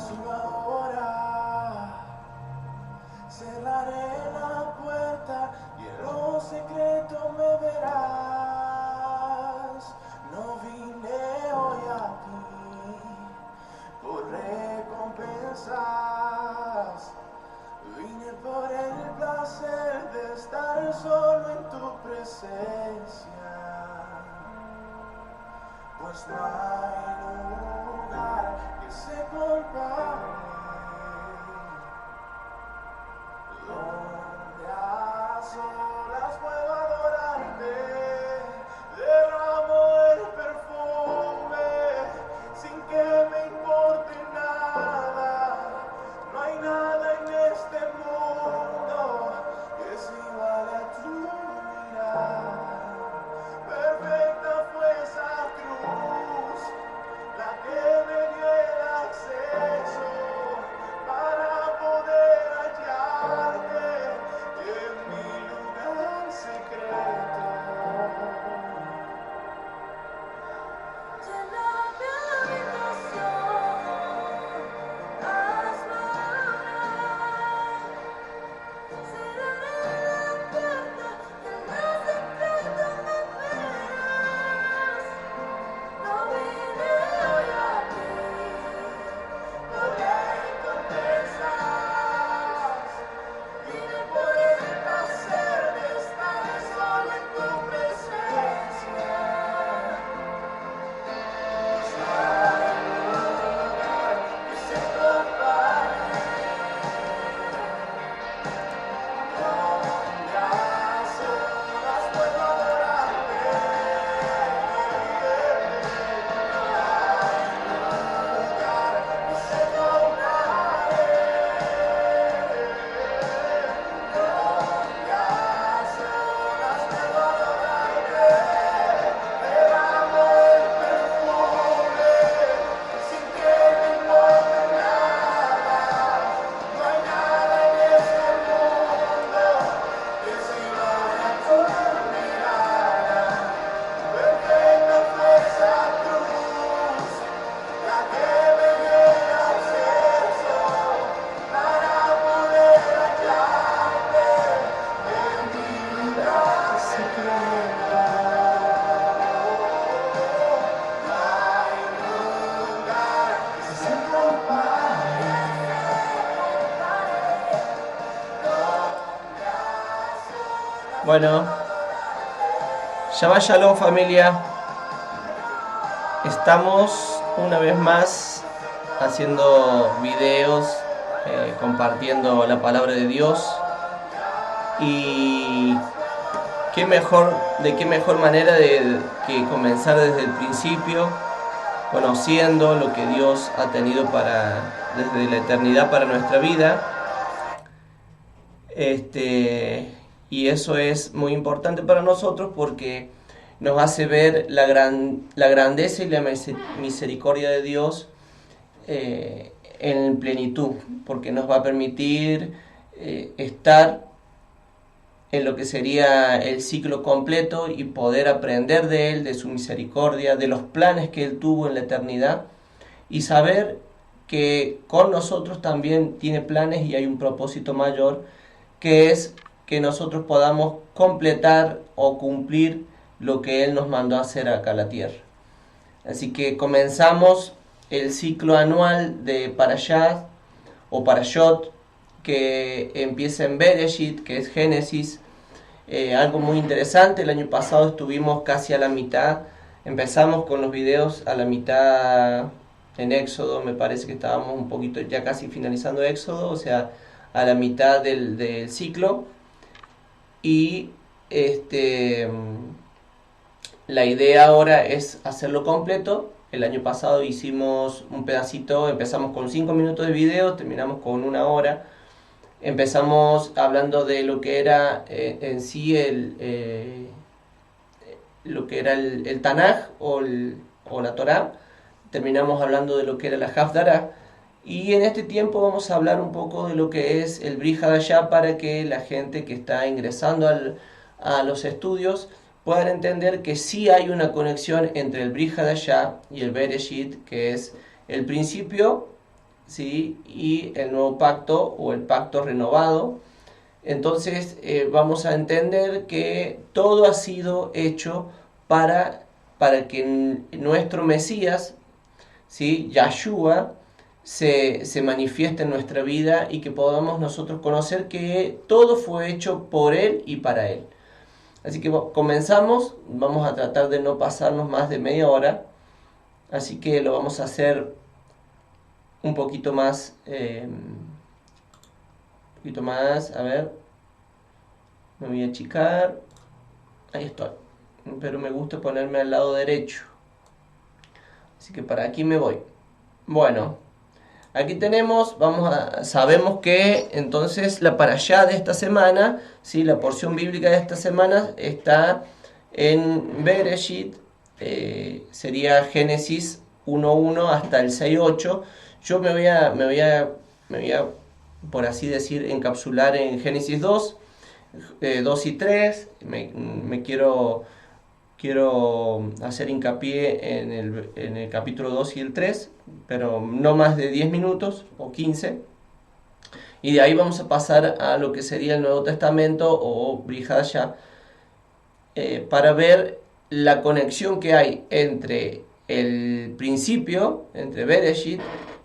sigo ahora. Cerraré la puerta y en lo secreto me verás. No vine hoy aquí por recompensas. Vine por el placer de estar solo en tu presencia. Pues no hay lugar que se compare, donde a solas puedo adorarte. Derramo el perfume sin que me importe nada. No hay nada en este mundo que se iguale a tu mirada. Perfecta fue esa cruz, la que me dio el acceso para poder hallarte en mi lugar secreto. Llena mi habitación, hazlo ahora. Cerraré la puerta y en lo secreto me verás. No vine hoy aquí por recompensas. Vine por el placer de estar solo en tu presencia. Pues no hay lugar que se compare, donde a solas puedo adorarte. No hay lugar que se compare, donde a solas puedo adorarte. Derramo el perfume sin que me importe nada. No hay nada en este mundo que se iguale a tu mirada. Perfecta fue esa cruz, la que me dio el acceso para poder hallarte en mi lugar secreto. No hay lugar que se compare, donde a solas Bueno, Shabbat Shalom familia. Estamos una vez más haciendo videos, compartiendo la palabra de Dios. Y de qué mejor manera que comenzar desde el principio, conociendo lo que Dios ha tenido desde la eternidad para nuestra vida. Y eso es muy importante para nosotros porque nos hace ver la grandeza y la misericordia de Dios en plenitud, porque nos va a permitir estar en lo que sería el ciclo completo y poder aprender de Él, de su misericordia, de los planes que Él tuvo en la eternidad y saber que con nosotros también tiene planes y hay un propósito mayor, que es que nosotros podamos completar o cumplir lo que Él nos mandó a hacer acá a la tierra. Así que comenzamos el ciclo anual de Parashat o Parashot, que empieza en Bereshit, que es Génesis. Algo muy interesante, el año pasado estuvimos casi a la mitad, empezamos con los videos a la mitad en Éxodo, me parece que estábamos un poquito ya casi finalizando Éxodo, o sea, a la mitad del ciclo. Y la idea ahora es hacerlo completo. El año pasado hicimos un pedacito, empezamos con 5 minutos de video, terminamos con 1 hora. Empezamos hablando de lo que era en sí lo que era el Tanaj o la Torá. Terminamos hablando de lo que era la Hafdará. Y en este tiempo vamos a hablar un poco de lo que es el Brit Hadashah para que la gente que está ingresando a los estudios puedan entender que sí hay una conexión entre el Brit Hadashah y el Bereshit, que es el principio, ¿sí? Y el nuevo pacto o el pacto renovado. Entonces vamos a entender que todo ha sido hecho para que nuestro Mesías, ¿sí? Yahshua, se manifieste en nuestra vida y que podamos nosotros conocer que todo fue hecho por Él y para Él. Así que comenzamos, vamos a tratar de no pasarnos más de media hora, así que lo vamos a hacer un poquito más, a ver, me voy a achicar, ahí estoy, pero me gusta ponerme al lado derecho, así que para aquí me voy. Bueno, aquí tenemos, sabemos que entonces la parashá de esta semana, ¿sí? La porción bíblica de esta semana está en Bereshit, sería Génesis 1.1 hasta el 6.8. Yo me voy a, por así decir, encapsular en Génesis 2, 2 y 3. Me quiero hacer hincapié en el capítulo 2 y el 3, pero no más de 10 minutos o 15. Y de ahí vamos a pasar a lo que sería el Nuevo Testamento o Brit Hadashah, para ver la conexión que hay entre el principio, entre Bereshit,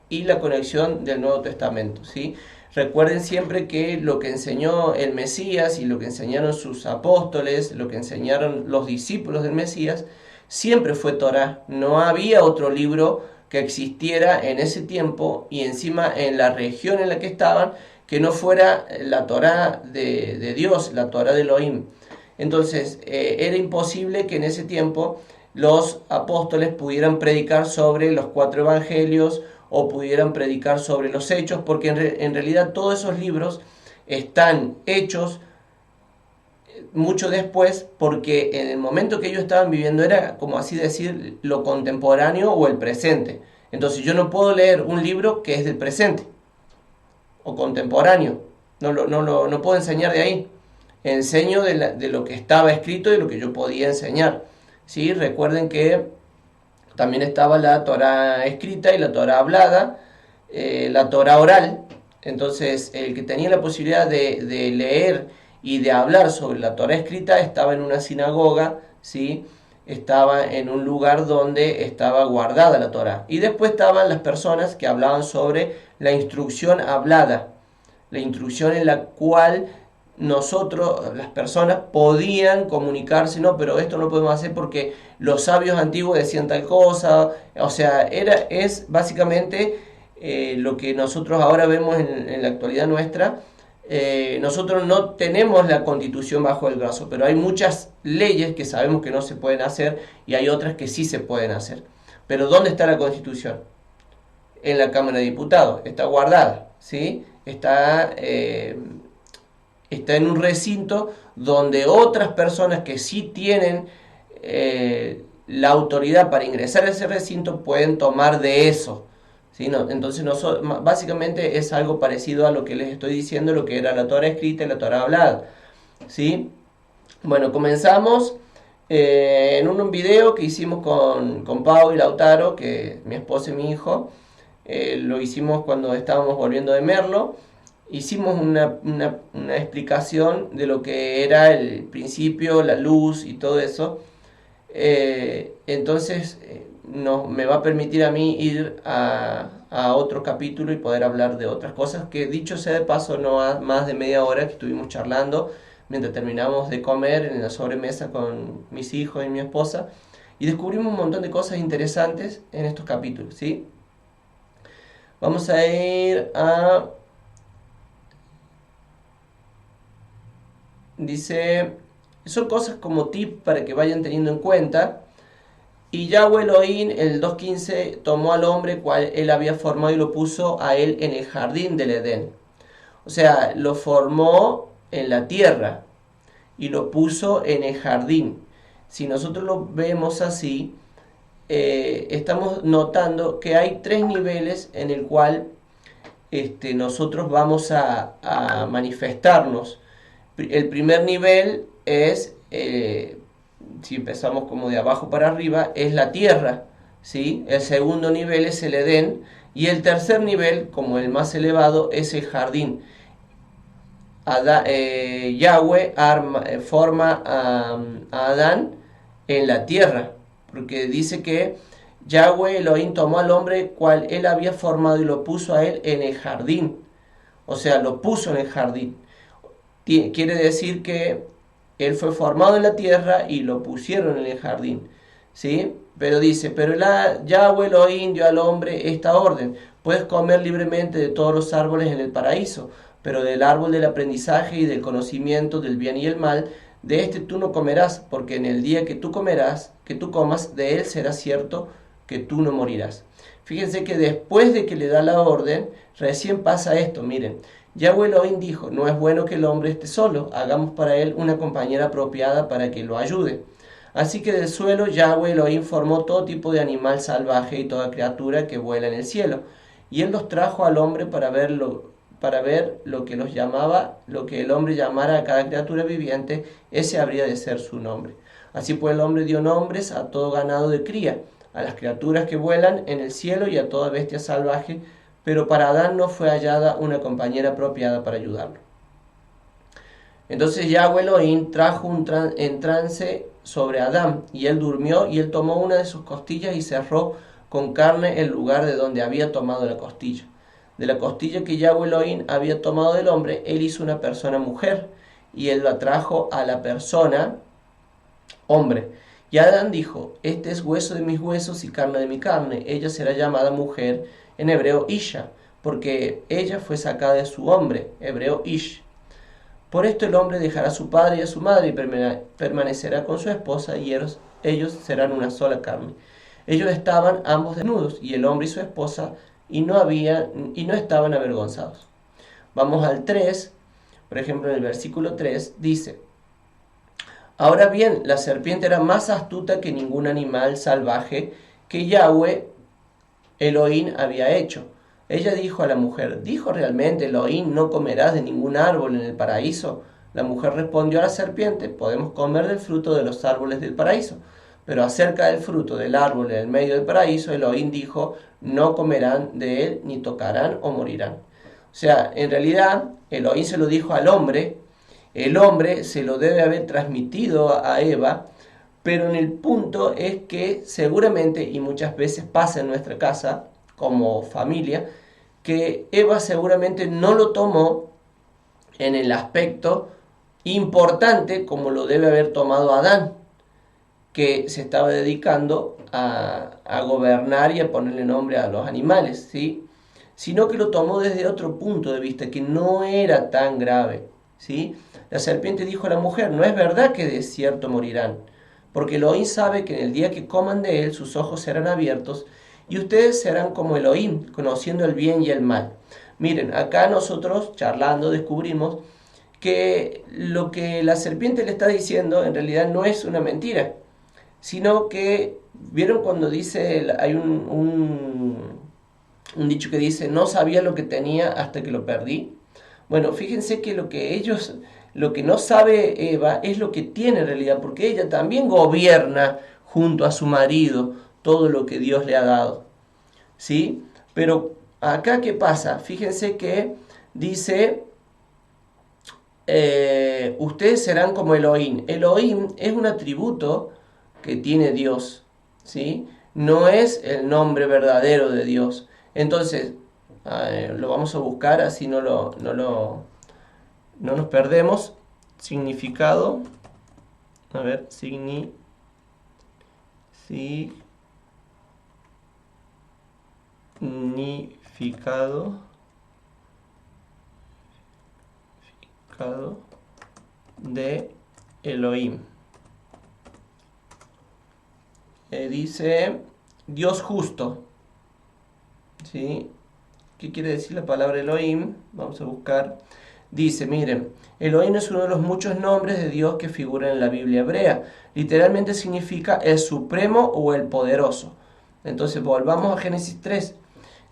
y la conexión del Nuevo Testamento, ¿sí? Recuerden siempre que lo que enseñó el Mesías y lo que enseñaron sus apóstoles, lo que enseñaron los discípulos del Mesías, siempre fue Torá. No había otro libro que existiera en ese tiempo y encima en la región en la que estaban que no fuera la Torá de Dios, la Torá de Elohim. Entonces era imposible que en ese tiempo los apóstoles pudieran predicar sobre los 4 evangelios o pudieran predicar sobre los hechos, porque en realidad todos esos libros están hechos mucho después, porque en el momento que ellos estaban viviendo era, como así decir, lo contemporáneo o el presente. Entonces yo no puedo leer un libro que es del presente o contemporáneo, no puedo enseñar de ahí. Enseño de lo que estaba escrito y lo que yo podía enseñar, ¿sí? Recuerden que también estaba la Torá escrita y la Torá hablada, la Torá oral. Entonces el que tenía la posibilidad de leer y de hablar sobre la Torá escrita estaba en una sinagoga, ¿sí? Estaba en un lugar donde estaba guardada la Torá. Y después estaban las personas que hablaban sobre la instrucción hablada, la instrucción en la cual nosotros, las personas, podían comunicarse, no, pero esto no podemos hacer porque los sabios antiguos decían tal cosa. O sea, es básicamente lo que nosotros ahora vemos en la actualidad nuestra. Nosotros no tenemos la Constitución bajo el brazo, pero hay muchas leyes que sabemos que no se pueden hacer y hay otras que sí se pueden hacer. Pero ¿dónde está la Constitución? En la Cámara de Diputados, está guardada, ¿sí? Está en un recinto donde otras personas que sí tienen la autoridad para ingresar a ese recinto pueden tomar de eso, ¿sí? Entonces básicamente es algo parecido a lo que les estoy diciendo, lo que era la Torá escrita y la Torá hablada, ¿sí? Bueno, comenzamos en un video que hicimos con Pau y Lautaro, que mi esposa y mi hijo. Lo hicimos cuando estábamos volviendo de Merlo. Hicimos una explicación de lo que era el principio, la luz y todo eso. Entonces me va a permitir a mí ir a otro capítulo y poder hablar de otras cosas que, dicho sea de paso, no ha más de media hora que estuvimos charlando mientras terminamos de comer en la sobremesa con mis hijos y mi esposa, y descubrimos un montón de cosas interesantes en estos capítulos, ¿sí? Vamos a ir a... Dice, son cosas como tip para que vayan teniendo en cuenta. Y Yahweh Elohim, el 2.15, tomó al hombre cual él había formado y lo puso a él en el jardín del Edén. O sea, lo formó en la tierra y lo puso en el jardín. Si nosotros lo vemos así, estamos notando que hay 3 niveles en el cual nosotros vamos a manifestarnos. El primer nivel es, si empezamos como de abajo para arriba, es la tierra, ¿sí? El segundo nivel es el Edén Y el tercer nivel, como el más elevado, es el jardín. Yahweh forma a Adán en la tierra, porque dice que Yahweh Elohim tomó al hombre cual él había formado y lo puso a él en el jardín, o sea, lo puso en el jardín. Quiere decir que él fue formado en la tierra y lo pusieron en el jardín, ¿sí? Pero dice, pero Yahweh Elohim dio al hombre esta orden: puedes comer libremente de todos los árboles en el paraíso, pero del árbol del aprendizaje y del conocimiento del bien y el mal, de este tú no comerás, porque en el día que tú comas, de él será cierto que tú no morirás. Fíjense que después de que le da la orden, recién pasa esto, miren. Yahweh Elohim dijo, no es bueno que el hombre esté solo, hagamos para él una compañera apropiada para que lo ayude. Así que del suelo Yahweh Elohim formó todo tipo de animal salvaje y toda criatura que vuela en el cielo, y él los trajo al hombre para ver lo que el hombre llamara a cada criatura viviente, ese habría de ser su nombre. Así pues el hombre dio nombres a todo ganado de cría, a las criaturas que vuelan en el cielo y a toda bestia salvaje, pero para Adán no fue hallada una compañera apropiada para ayudarlo. Entonces Yahweh Elohim trajo en trance sobre Adán, y él durmió, y él tomó una de sus costillas y cerró con carne el lugar de donde había tomado la costilla. De la costilla que Yahweh Elohim había tomado del hombre, él hizo una persona mujer, y él la trajo a la persona hombre. Y Adán dijo, este es hueso de mis huesos y carne de mi carne, ella será llamada mujer, en hebreo Isha, porque ella fue sacada de su hombre, hebreo Ish. Por esto el hombre dejará a su padre y a su madre y permanecerá con su esposa, y ellos serán una sola carne. Ellos estaban ambos desnudos, y el hombre y su esposa, y no estaban avergonzados. Vamos al 3, por ejemplo en el versículo 3 dice, ahora bien, la serpiente era más astuta que ningún animal salvaje que Yahweh Elohim había hecho. Ella dijo a la mujer, ¿dijo realmente Elohim, no comerás de ningún árbol en el paraíso? La mujer respondió a la serpiente, podemos comer del fruto de los árboles del paraíso, pero acerca del fruto del árbol en el medio del paraíso, Elohim dijo, no comerán de él, ni tocarán o morirán. O sea, en realidad, Elohim se lo dijo al hombre, el hombre se lo debe haber transmitido a Eva, pero en el punto es que seguramente, y muchas veces pasa en nuestra casa, como familia, que Eva seguramente no lo tomó en el aspecto importante como lo debe haber tomado Adán, que se estaba dedicando a gobernar y a ponerle nombre a los animales, ¿sí? Sino que lo tomó desde otro punto de vista, que no era tan grave, ¿sí? La serpiente dijo a la mujer, no es verdad que de cierto morirán, porque Elohim sabe que en el día que coman de él sus ojos serán abiertos y ustedes serán como Elohim, conociendo el bien y el mal. Miren, acá nosotros charlando descubrimos que lo que la serpiente le está diciendo en realidad no es una mentira, sino que, ¿vieron cuando dice, hay un dicho que dice, no sabía lo que tenía hasta que lo perdí? Bueno, fíjense que lo que no sabe Eva es lo que tiene en realidad, porque ella también gobierna junto a su marido todo lo que Dios le ha dado, ¿sí? Pero acá, ¿qué pasa? Fíjense que dice, ustedes serán como Elohim. Elohim es un atributo que tiene Dios, ¿sí? No es el nombre verdadero de Dios. Entonces, lo vamos a buscar, así no nos perdemos. Significado, a ver, significado de Elohim. Dice Dios justo, ¿sí? ¿Qué quiere decir la palabra Elohim? Vamos a buscar. Dice, miren, Elohim es uno de los muchos nombres de Dios que figuran en la Biblia hebrea. Literalmente significa el supremo o el poderoso. Entonces volvamos a Génesis 3.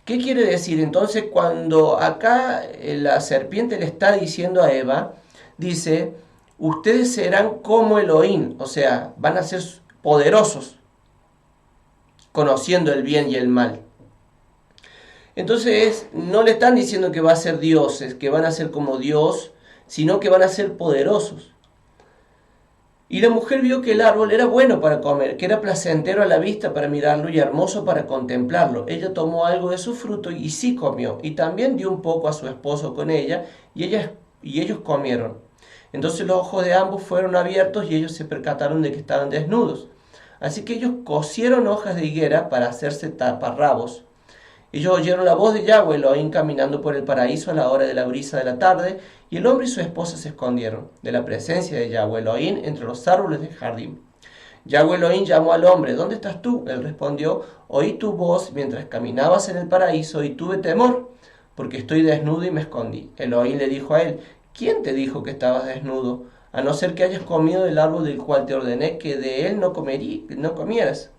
¿Qué quiere decir? Entonces cuando acá la serpiente le está diciendo a Eva, dice, ustedes serán como Elohim, o sea, van a ser poderosos, conociendo el bien y el mal. Entonces no le están diciendo que va a ser dioses, que van a ser como Dios, sino que van a ser poderosos. Y la mujer vio que el árbol era bueno para comer, que era placentero a la vista para mirarlo y hermoso para contemplarlo. Ella tomó algo de su fruto y sí comió, y también dio un poco a su esposo con ella, y ellos comieron. Entonces los ojos de ambos fueron abiertos y ellos se percataron de que estaban desnudos. Así que ellos cosieron hojas de higuera para hacerse taparrabos. Ellos oyeron la voz de Yahweh Elohim caminando por el paraíso a la hora de la brisa de la tarde, y el hombre y su esposa se escondieron de la presencia de Yahweh Elohim entre los árboles del jardín. Yahweh Elohim llamó al hombre: ¿dónde estás tú? Él respondió: oí tu voz mientras caminabas en el paraíso y tuve temor, porque estoy desnudo y me escondí. Elohim le dijo a él: ¿quién te dijo que estabas desnudo? A no ser que hayas comido del árbol del cual te ordené que de él no comieras.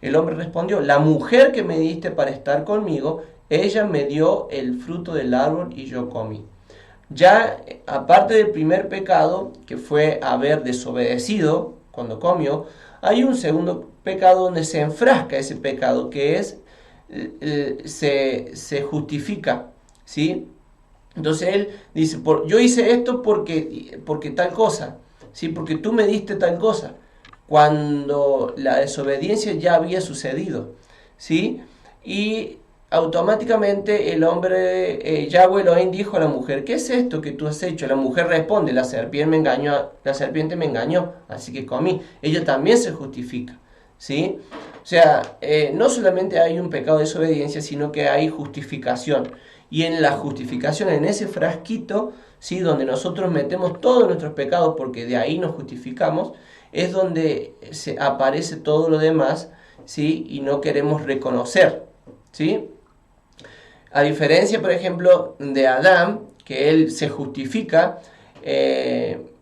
El hombre respondió: la mujer que me diste para estar conmigo, ella me dio el fruto del árbol y yo comí. Ya, aparte del primer pecado, que fue haber desobedecido cuando comió, hay un segundo pecado donde se enfrasca ese pecado, que es, se justifica, ¿sí? Entonces él dice: yo hice esto porque tal cosa, ¿sí? Porque tú me diste tal cosa, cuando la desobediencia ya había sucedido, ¿sí? Y automáticamente el hombre, Yahweh Elohim, dijo a la mujer: ¿qué es esto que tú has hecho? La mujer responde: la serpiente me engañó, así que comí. Ella también se justifica, ¿sí? O sea, no solamente hay un pecado de desobediencia, sino que hay justificación. Y en la justificación, en ese frasquito, ¿sí?, donde nosotros metemos todos nuestros pecados, porque de ahí nos justificamos, es donde se aparece todo lo demás, ¿sí?, y no queremos reconocer, ¿sí? A diferencia, por ejemplo, de Adán, que él se justifica,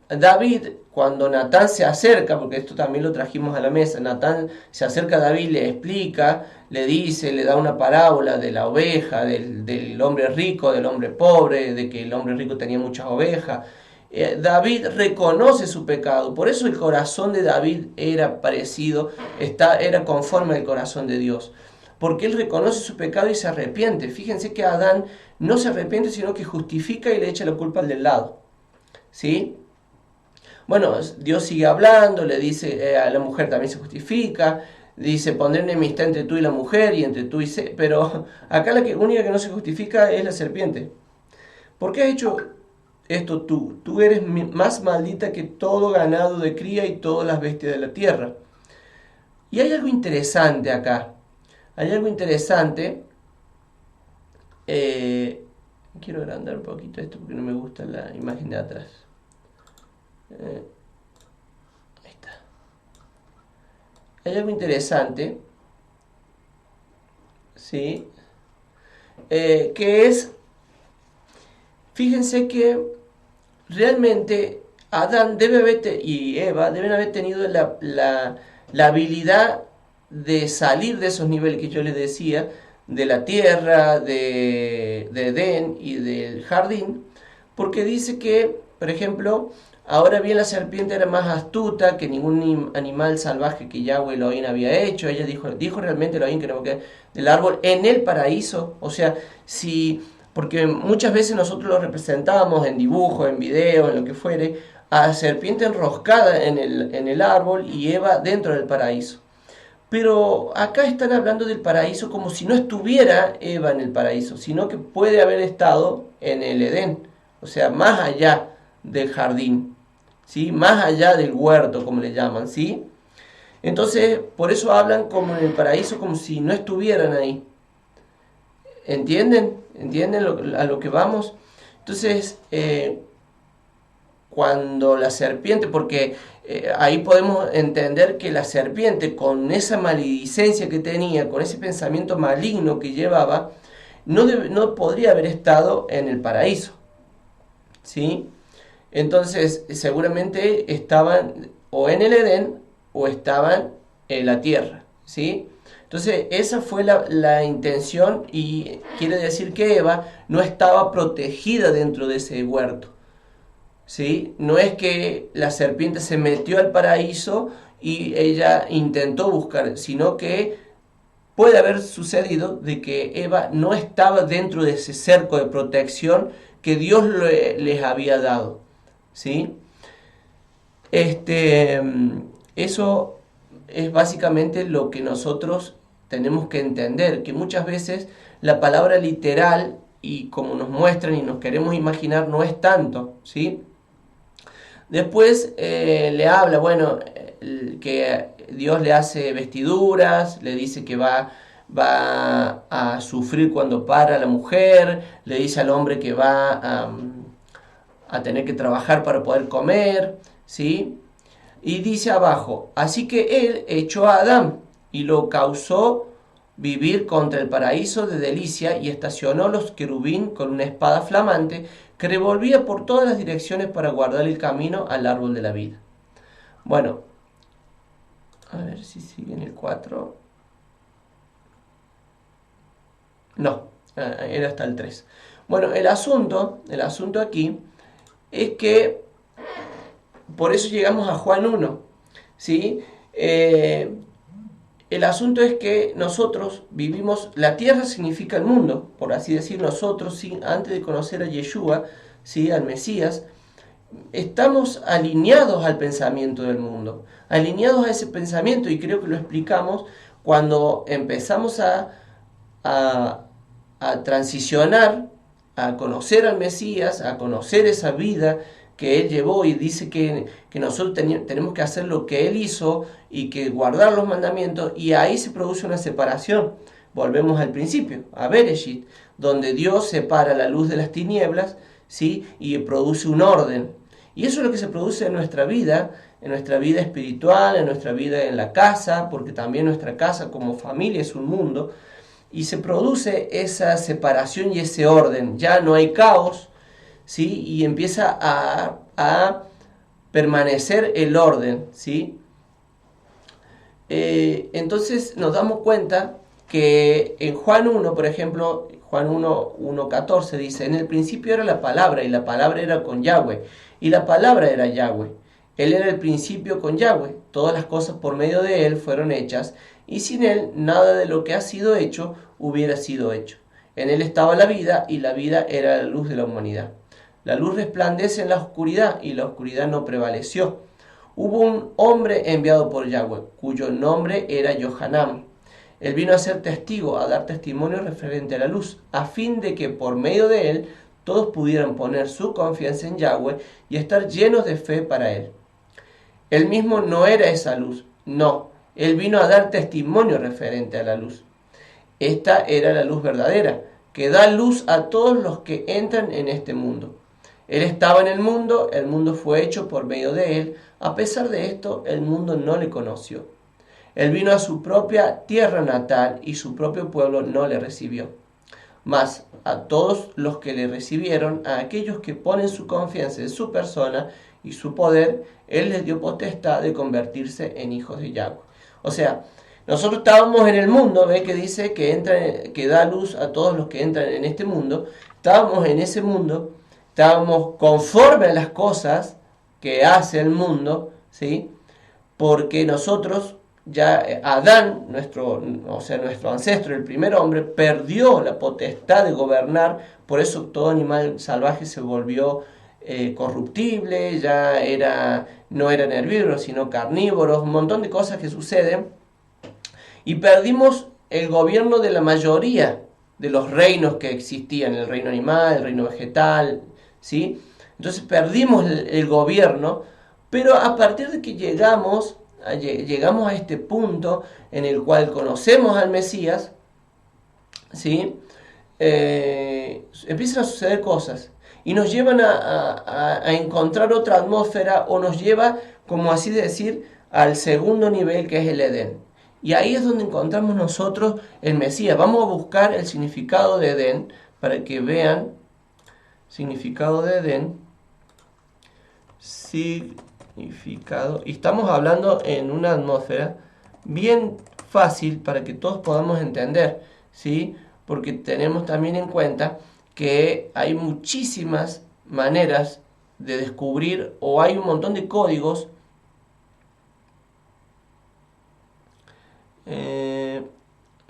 David, cuando Natán se acerca, porque esto también lo trajimos a la mesa, Natán se acerca a David, le explica, le dice, le da una parábola de la oveja, del hombre rico, del hombre pobre, de que el hombre rico tenía muchas ovejas. David reconoce su pecado, por eso el corazón de David era parecido, era conforme al corazón de Dios, porque él reconoce su pecado y se arrepiente. Fíjense que Adán no se arrepiente, sino que justifica y le echa la culpa al del lado, ¿sí? Bueno, Dios sigue hablando, le dice, a la mujer también se justifica, dice: pondré enemistad entre tú y la mujer y entre tú y pero acá la única que no se justifica es la serpiente. ¿Por qué has hecho esto tú? Tú eres más maldita que todo ganado de cría y todas las bestias de la tierra. Y hay algo interesante acá. Hay algo interesante. Quiero agrandar un poquito esto porque no me gusta la imagen de atrás. Ahí está. Hay algo interesante, ¿sí? Que es, fíjense que realmente Adán y Eva deben haber tenido la habilidad de salir de esos niveles que yo les decía, de la tierra, de Edén y del jardín, porque dice que, por ejemplo, ahora bien la serpiente era más astuta que ningún animal salvaje que Yahweh Elohim había hecho. Ella dijo realmente Elohim que no quede del árbol en el paraíso. O sea, porque muchas veces nosotros lo representábamos en dibujo, en video, en lo que fuere, a serpiente enroscada en el árbol y Eva dentro del paraíso. Pero acá están hablando del paraíso como si no estuviera Eva en el paraíso, sino que puede haber estado en el Edén, o sea, más allá del jardín, ¿sí?, más allá del huerto, como le llaman, ¿sí? Entonces, por eso hablan como en el paraíso, como si no estuvieran ahí. ¿Entienden? ¿Entienden a lo que vamos? Entonces, cuando la serpiente, porque ahí podemos entender que la serpiente, con esa maledicencia que tenía, con ese pensamiento maligno que llevaba, no podría haber estado en el paraíso, ¿sí? Entonces, seguramente estaban o en el Edén o estaban en la tierra, ¿sí? Entonces, esa fue la intención, y quiere decir que Eva no estaba protegida dentro de ese huerto, ¿sí? No es que la serpiente se metió al paraíso y ella intentó buscar, sino que puede haber sucedido de que Eva no estaba dentro de ese cerco de protección que Dios les había dado, ¿sí? Eso es básicamente lo que nosotros tenemos que entender, que muchas veces la palabra literal y como nos muestran y nos queremos imaginar no es tanto, ¿sí? Después le habla, bueno, que Dios le hace vestiduras, le dice que va a sufrir cuando para la mujer, le dice al hombre que va a tener que trabajar para poder comer, ¿sí? Y dice abajo, así que él echó a Adán y lo causó vivir contra el paraíso de delicia y estacionó los querubín con una espada flamante que revolvía por todas las direcciones para guardar el camino al árbol de la vida. Bueno, a ver si sigue en el 4. No, era hasta el 3. Bueno, el asunto aquí es que por eso llegamos a Juan 1, ¿sí? El asunto es que nosotros vivimos, la tierra significa el mundo, por así decir, nosotros, ¿sí? Antes de conocer a Yeshua, ¿sí? Al Mesías, estamos alineados al pensamiento del mundo, alineados a ese pensamiento, y creo que lo explicamos cuando empezamos a, a transicionar, a conocer al Mesías, a conocer esa vida que Él llevó, y dice que nosotros tenemos que hacer lo que Él hizo y que guardar los mandamientos, y ahí se produce una separación. Volvemos al principio, a Bereshit, donde Dios separa la luz de las tinieblas, ¿sí? Y produce un orden. Y eso es lo que se produce en nuestra vida espiritual, en nuestra vida en la casa, porque también nuestra casa como familia es un mundo, y se produce esa separación y ese orden. Ya no hay caos, ¿sí? Y empieza a permanecer el orden, ¿sí? Entonces nos damos cuenta que en Juan 1, por ejemplo, Juan 1:14 dice, en el principio era la palabra, y la palabra era con Yahweh, y la palabra era Yahweh. Él era el principio con Yahweh, todas las cosas por medio de Él fueron hechas, y sin Él nada de lo que ha sido hecho hubiera sido hecho. En Él estaba la vida, y la vida era la luz de la humanidad. La luz resplandece en la oscuridad, y la oscuridad no prevaleció. Hubo un hombre enviado por Yahweh, cuyo nombre era Johanam. Él vino a ser testigo, a dar testimonio referente a la luz, a fin de que por medio de él todos pudieran poner su confianza en Yahweh y estar llenos de fe para él. Él mismo no era esa luz, no, él vino a dar testimonio referente a la luz. Esta era la luz verdadera, que da luz a todos los que entran en este mundo. Él estaba en el mundo fue hecho por medio de él, a pesar de esto el mundo no le conoció. Él vino a su propia tierra natal y su propio pueblo no le recibió. Mas a todos los que le recibieron, a aquellos que ponen su confianza en su persona y su poder, Él les dio potestad de convertirse en hijos de Yahweh. O sea, nosotros estábamos en el mundo, ¿ve? Que dice que da luz a todos los que entran en este mundo. Estábamos en ese mundo, estábamos conforme a las cosas que hace el mundo, ¿sí? Porque nosotros, ya Adán, nuestro ancestro, el primer hombre, perdió la potestad de gobernar, por eso todo animal salvaje se volvió corruptible, no eran herbívoros, sino carnívoros, un montón de cosas que suceden, y perdimos el gobierno de la mayoría de los reinos que existían, el reino animal, el reino vegetal, ¿sí? Entonces perdimos el gobierno, pero a partir de que llegamos a este punto en el cual conocemos al Mesías, ¿sí? Empiezan a suceder cosas y nos llevan a encontrar otra atmósfera, o nos lleva, como así decir, al segundo nivel, que es el Edén. Y ahí es donde encontramos nosotros el Mesías. Vamos a buscar el significado de Edén para que vean significado de Edén. Significado. Y estamos hablando en una atmósfera bien fácil para que todos podamos entender, ¿sí? Porque tenemos también en cuenta que hay muchísimas maneras de descubrir, o hay un montón de códigos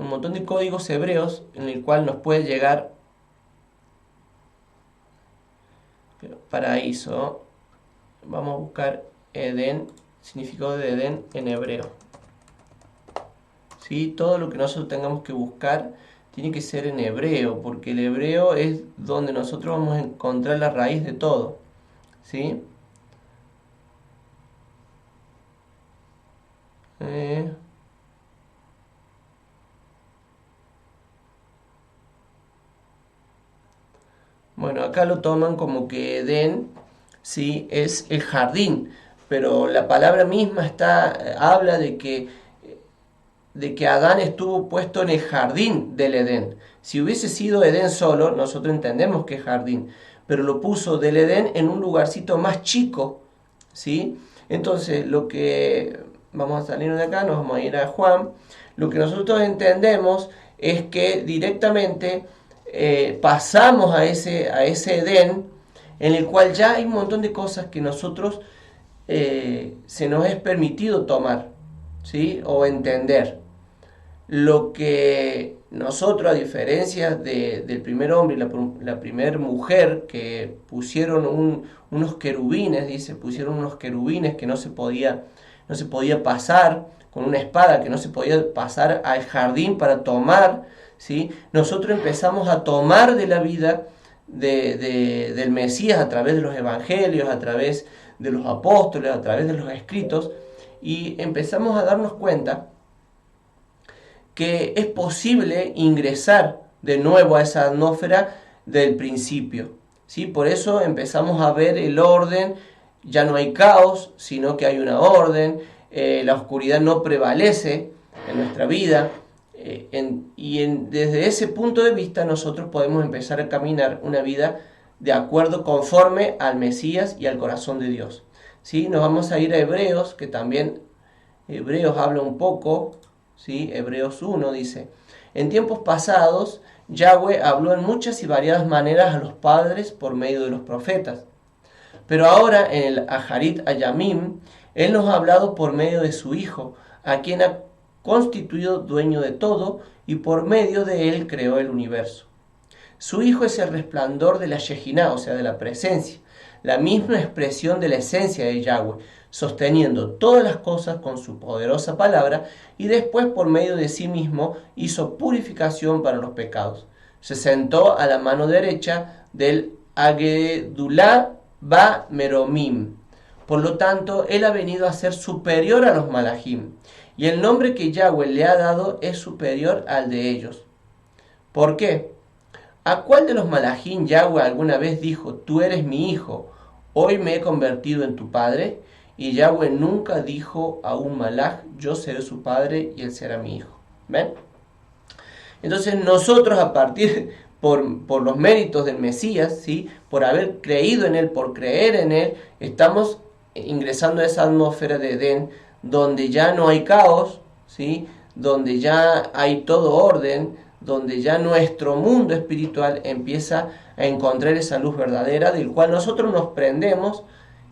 un montón de códigos hebreos en el cual nos puede llegar paraíso. Vamos a buscar Edén, significado de Edén en hebreo. ¿Sí? Todo lo que nosotros tengamos que buscar tiene que ser en hebreo, porque el hebreo es donde nosotros vamos a encontrar la raíz de todo. ¿Sí? Bueno, acá lo toman como que Edén, sí, es el jardín, pero la palabra misma habla de que Adán estuvo puesto en el jardín del Edén. Si hubiese sido Edén solo, nosotros entendemos que es jardín, pero lo puso del Edén en un lugarcito más chico, ¿sí? Entonces, vamos a salir de acá, nos vamos a ir a Juan, lo que nosotros entendemos es que directamente pasamos a ese Edén en el cual ya hay un montón de cosas que nosotros se nos es permitido tomar, ¿sí? O entender. Lo que nosotros, a diferencia del primer hombre y la primera mujer, que pusieron unos querubines, dice, pusieron unos querubines que no se podía pasar con una espada, que no se podía pasar al jardín para tomar, ¿sí? Nosotros empezamos a tomar de la vida del Mesías a través de los evangelios, a través de los apóstoles, a través de los escritos, y empezamos a darnos cuenta que es posible ingresar de nuevo a esa atmósfera del principio, ¿sí? Por eso empezamos a ver el orden, ya no hay caos, sino que hay una orden, la oscuridad no prevalece en nuestra vida, desde ese punto de vista nosotros podemos empezar a caminar una vida de acuerdo, conforme al Mesías y al corazón de Dios, ¿sí? Nos vamos a ir a Hebreos, que también Hebreos habla un poco, ¿sí? Hebreos 1 dice: en tiempos pasados Yahweh habló en muchas y variadas maneras a los padres por medio de los profetas, pero ahora en el Aharit Ayamim Él nos ha hablado por medio de su Hijo, a quien ha constituido dueño de todo, y por medio de Él creó el universo. Su Hijo es el resplandor de la Shejinah, o sea, de la presencia, la misma expresión de la esencia de Yahweh, sosteniendo todas las cosas con su poderosa palabra, y después por medio de sí mismo hizo purificación para los pecados. Se sentó a la mano derecha del Agedulá Ba Meromim. Por lo tanto, Él ha venido a ser superior a los Malachim, y el nombre que Yahweh le ha dado es superior al de ellos. ¿Por qué? ¿A cuál de los Malachim Yahweh alguna vez dijo: tú eres mi hijo, hoy me he convertido en tu padre? Y Yahweh nunca dijo a un Malach: yo seré su padre y él será mi hijo. ¿Ven? Entonces nosotros, a partir por los méritos del Mesías, ¿sí? Por haber creído en él, por creer en él, estamos ingresando a esa atmósfera de Edén, donde ya no hay caos, ¿sí? Donde ya hay todo orden, donde ya nuestro mundo espiritual empieza a encontrar esa luz verdadera, del cual nosotros nos prendemos,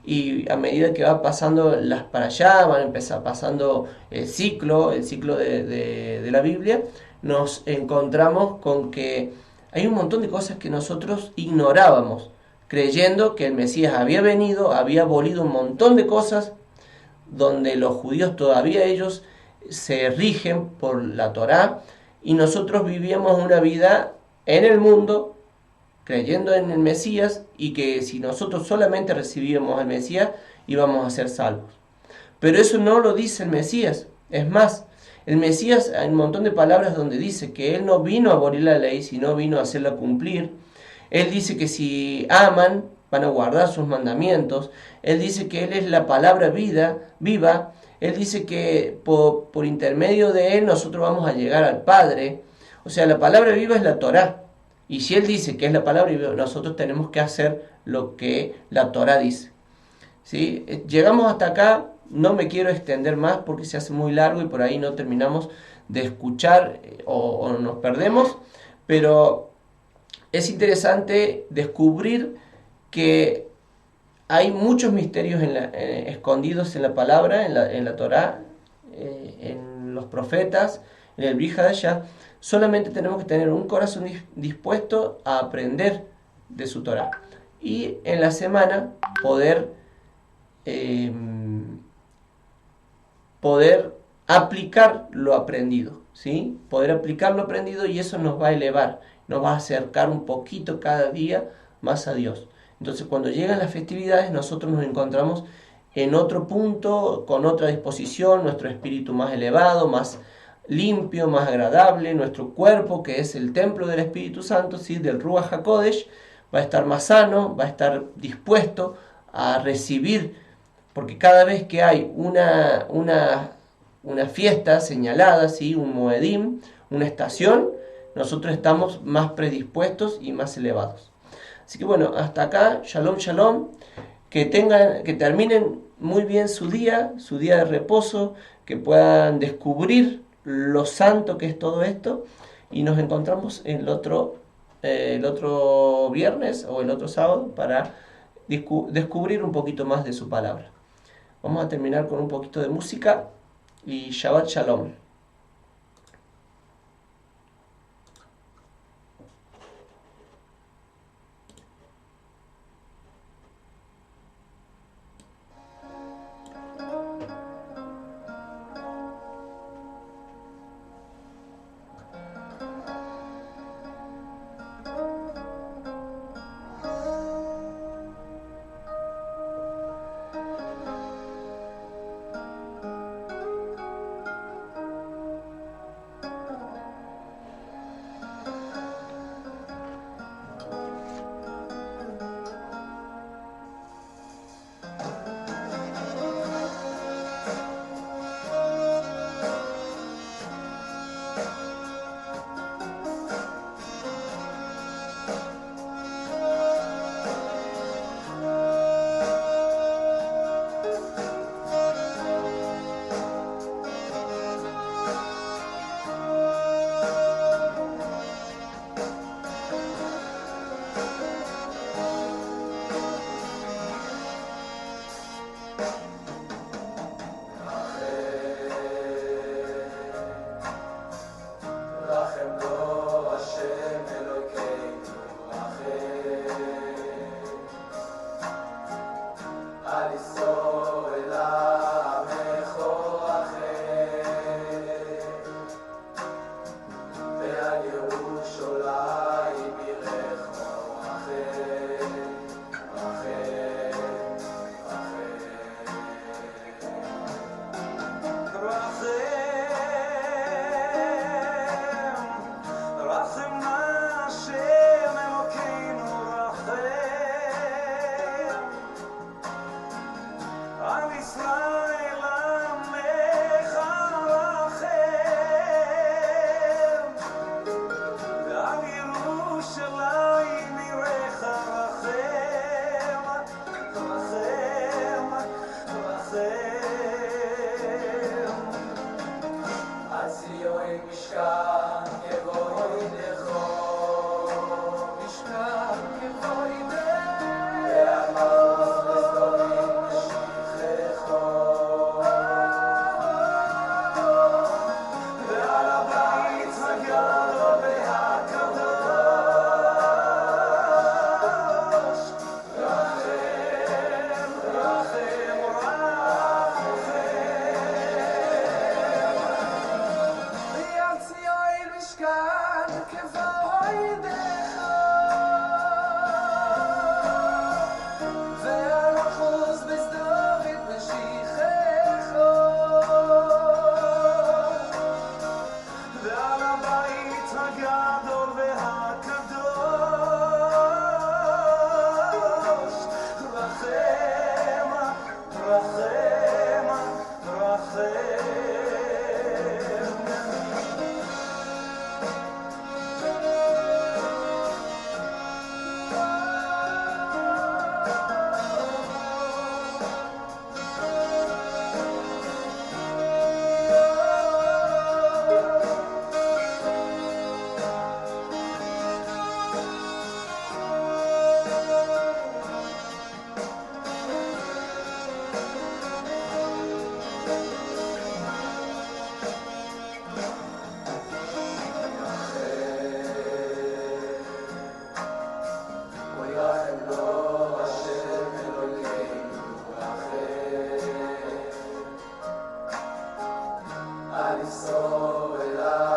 y a medida que va pasando las para allá, van a empezar pasando el ciclo de la Biblia, nos encontramos con que hay un montón de cosas que nosotros ignorábamos, creyendo que el Mesías había venido, había abolido un montón de cosas, donde los judíos todavía ellos se rigen por la Torá, y nosotros vivíamos una vida en el mundo creyendo en el Mesías, y que si nosotros solamente recibíamos al Mesías íbamos a ser salvos. Pero eso no lo dice el Mesías. Es más, el Mesías, hay un montón de palabras donde dice que Él no vino a abolir la ley, sino vino a hacerla cumplir. Él dice que si aman, van a guardar sus mandamientos. Él dice que Él es la palabra viva. Él dice que por intermedio de Él nosotros vamos a llegar al Padre. O sea, la palabra viva es la Torá. Y si Él dice que es la palabra viva, nosotros tenemos que hacer lo que la Torá dice, ¿sí? Llegamos hasta acá, no me quiero extender más porque se hace muy largo y por ahí no terminamos de escuchar o nos perdemos, pero es interesante descubrir que hay muchos misterios escondidos en la palabra, en la Torá, en los profetas, en el Brit Hadashah, solamente tenemos que tener un corazón dispuesto a aprender de su Torah. Y en la semana eh, poder aplicar lo aprendido, ¿sí? Poder aplicar lo aprendido, y eso nos va a elevar, nos va a acercar un poquito cada día más a Dios. Entonces, cuando llegan las festividades, nosotros nos encontramos en otro punto, con otra disposición, nuestro espíritu más elevado, más limpio, más agradable, nuestro cuerpo, que es el templo del Espíritu Santo, ¿sí? Del Ruach HaKodesh, va a estar más sano, va a estar dispuesto a recibir, porque cada vez que hay una fiesta señalada, ¿sí? Un Moedim, una estación, nosotros estamos más predispuestos y más elevados. Así que bueno, hasta acá, shalom, shalom, que terminen muy bien su día de reposo, que puedan descubrir lo santo que es todo esto, y nos encontramos el otro viernes o el otro sábado para descubrir un poquito más de su palabra. Vamos a terminar con un poquito de música y Shabbat Shalom. soledad.